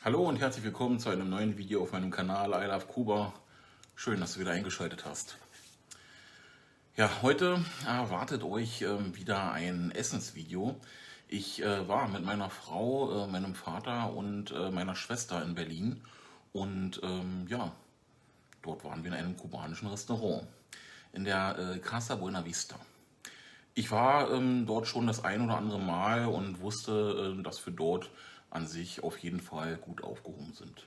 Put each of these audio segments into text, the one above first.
Hallo und herzlich willkommen zu einem neuen Video auf meinem Kanal I Love Kuba. Schön, dass du wieder eingeschaltet hast. Ja, heute erwartet euch wieder ein Essensvideo. Ich war mit meiner Frau, meinem Vater und meiner Schwester in Berlin und ja, dort waren wir in einem kubanischen Restaurant in der Casa Buena Vista. Ich war dort schon das ein oder andere Mal und wusste, dass wir dort an sich auf jeden Fall gut aufgehoben sind.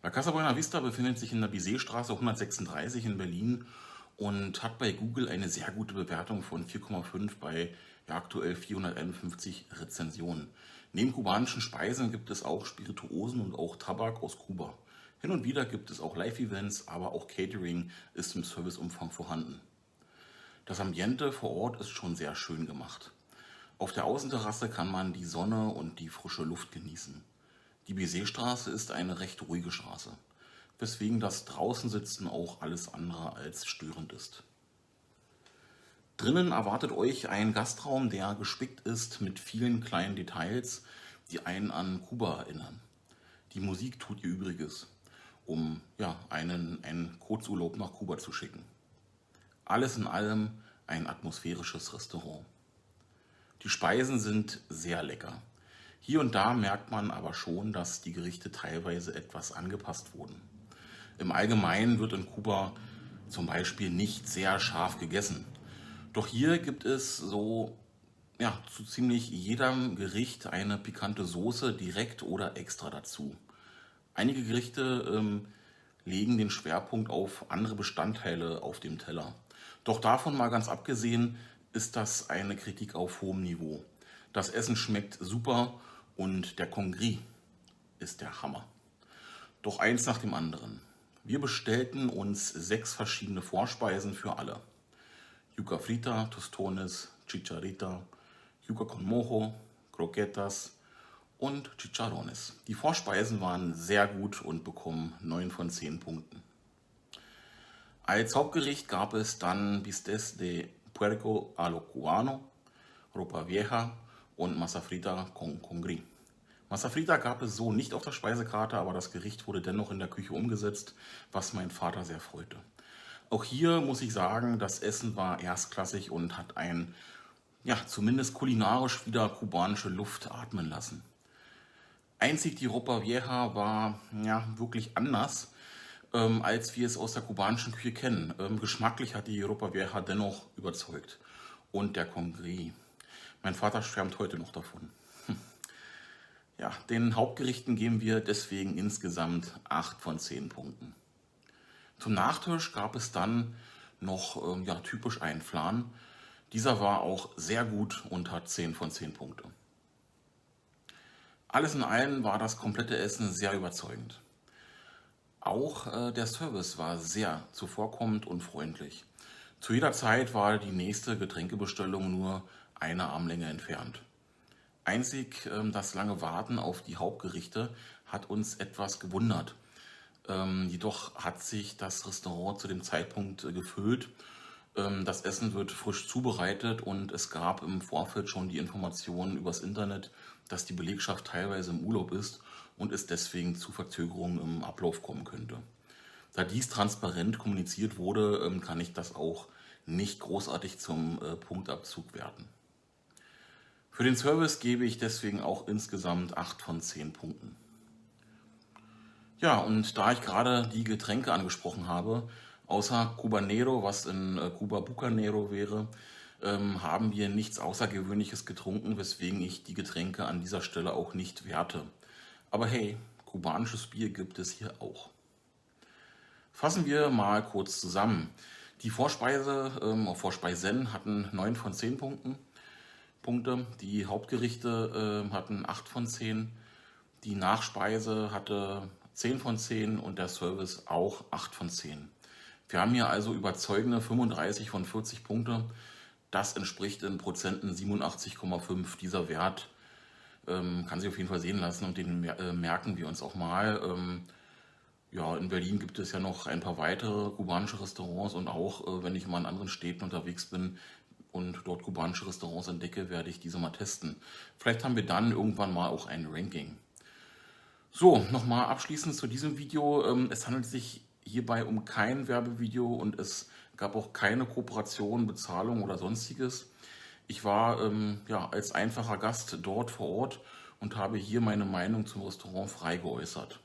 La Casa Buena Vista befindet sich in der Bizet-Straße 136 in Berlin und hat bei Google eine sehr gute Bewertung von 4,5 bei ja, aktuell 451 Rezensionen. Neben kubanischen Speisen gibt es auch Spirituosen und auch Tabak aus Kuba. Hin und wieder gibt es auch Live-Events, aber auch Catering ist im Serviceumfang vorhanden. Das Ambiente vor Ort ist schon sehr schön gemacht. Auf der Außenterrasse kann man die Sonne und die frische Luft genießen. Die Bizet-Straße ist eine recht ruhige Straße, weswegen das Draußensitzen auch alles andere als störend ist. Drinnen erwartet euch ein Gastraum, der gespickt ist mit vielen kleinen Details, die einen an Kuba erinnern. Die Musik tut ihr Übriges, um ja, einen Kurzurlaub nach Kuba zu schicken. Alles in allem ein atmosphärisches Restaurant. Die Speisen sind sehr lecker. Hier und da merkt man aber schon, dass die Gerichte teilweise etwas angepasst wurden. Im Allgemeinen wird in Kuba zum Beispiel nicht sehr scharf gegessen. Doch hier gibt es so ja, zu ziemlich jedem Gericht eine pikante Soße direkt oder extra dazu. Einige Gerichte legen den Schwerpunkt auf andere Bestandteile auf dem Teller. Doch davon mal ganz abgesehen, ist das eine Kritik auf hohem Niveau. Das Essen schmeckt super und der Congri ist der Hammer. Doch eins nach dem anderen. Wir bestellten uns 6 verschiedene Vorspeisen für alle. Yuca frita, tostones, chicharita, yuca con mojo, croquetas und chicharrones. Die Vorspeisen waren sehr gut und bekommen 9 von 10 Punkten. Als Hauptgericht gab es dann Bistecs de Puerco a lo Cubano, Ropa Vieja und Masa frita con Congri. Masa frita gab es so nicht auf der Speisekarte, aber das Gericht wurde dennoch in der Küche umgesetzt, was meinen Vater sehr freute. Auch hier muss ich sagen, das Essen war erstklassig und hat einen, ja, zumindest kulinarisch wieder kubanische Luft atmen lassen. Einzig die Ropa Vieja war ja wirklich anders, als wir es aus der kubanischen Küche kennen. Geschmacklich hat die Ropa Vieja dennoch überzeugt. Und der Congri. Mein Vater schwärmt heute noch davon. Ja, den Hauptgerichten geben wir deswegen insgesamt 8 von 10 Punkten. Zum Nachtisch gab es dann noch ja, typisch einen Flan. Dieser war auch sehr gut und hat 10 von 10 Punkte. Alles in allem war das komplette Essen sehr überzeugend. Auch der Service war sehr zuvorkommend und freundlich. Zu jeder Zeit war die nächste Getränkebestellung nur eine Armlänge entfernt. Einzig das lange Warten auf die Hauptgerichte hat uns etwas gewundert. Jedoch hat sich das Restaurant zu dem Zeitpunkt gefüllt. Das Essen wird frisch zubereitet und es gab im Vorfeld schon die Informationen übers Internet, dass die Belegschaft teilweise im Urlaub ist und es deswegen zu Verzögerungen im Ablauf kommen könnte. Da dies transparent kommuniziert wurde, kann ich das auch nicht großartig zum Punktabzug werten. Für den Service gebe ich deswegen auch insgesamt 8 von 10 Punkten. Ja, und da ich gerade die Getränke angesprochen habe, außer Cubanero, was in Cuba Bucanero wäre, haben wir nichts Außergewöhnliches getrunken, weswegen ich die Getränke an dieser Stelle auch nicht werte. Aber hey, kubanisches Bier gibt es hier auch. Fassen wir mal kurz zusammen. Die Vorspeisen hatten 9 von 10 Punkte. Die Hauptgerichte hatten 8 von 10. Die Nachspeise hatte 10 von 10 und der Service auch 8 von 10. Wir haben hier also überzeugende 35 von 40 Punkte. Das entspricht in Prozenten 87,5. Dieser Wert kann sich auf jeden Fall sehen lassen und den merken wir uns auch mal. Ja, in Berlin gibt es ja noch ein paar weitere kubanische Restaurants und auch wenn ich mal in anderen Städten unterwegs bin und dort kubanische Restaurants entdecke, werde ich diese mal testen. Vielleicht haben wir dann irgendwann mal auch ein Ranking. So, nochmal abschließend zu diesem Video. Es handelt sich hierbei um kein Werbevideo und es gab auch keine Kooperation, Bezahlung oder sonstiges. Ich war ja, als einfacher Gast dort vor Ort und habe hier meine Meinung zum Restaurant frei geäußert.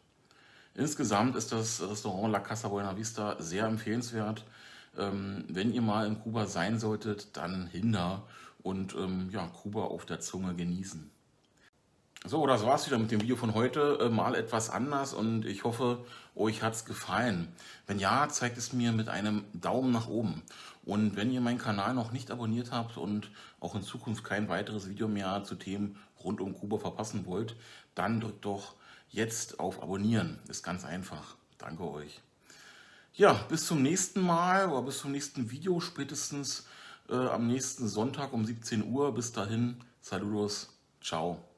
Insgesamt ist das Restaurant La Casa Buena Vista sehr empfehlenswert. Wenn ihr mal in Kuba sein solltet, dann hinter und ja, Kuba auf der Zunge genießen. So, das war's wieder mit dem Video von heute. Mal etwas anders und ich hoffe, euch hat's gefallen. Wenn ja, zeigt es mir mit einem Daumen nach oben. Und wenn ihr meinen Kanal noch nicht abonniert habt und auch in Zukunft kein weiteres Video mehr zu Themen rund um Kuba verpassen wollt, dann drückt doch jetzt auf Abonnieren. Ist ganz einfach. Danke euch. Ja, bis zum nächsten Mal oder bis zum nächsten Video, spätestens am nächsten Sonntag um 17 Uhr. Bis dahin, Saludos, ciao.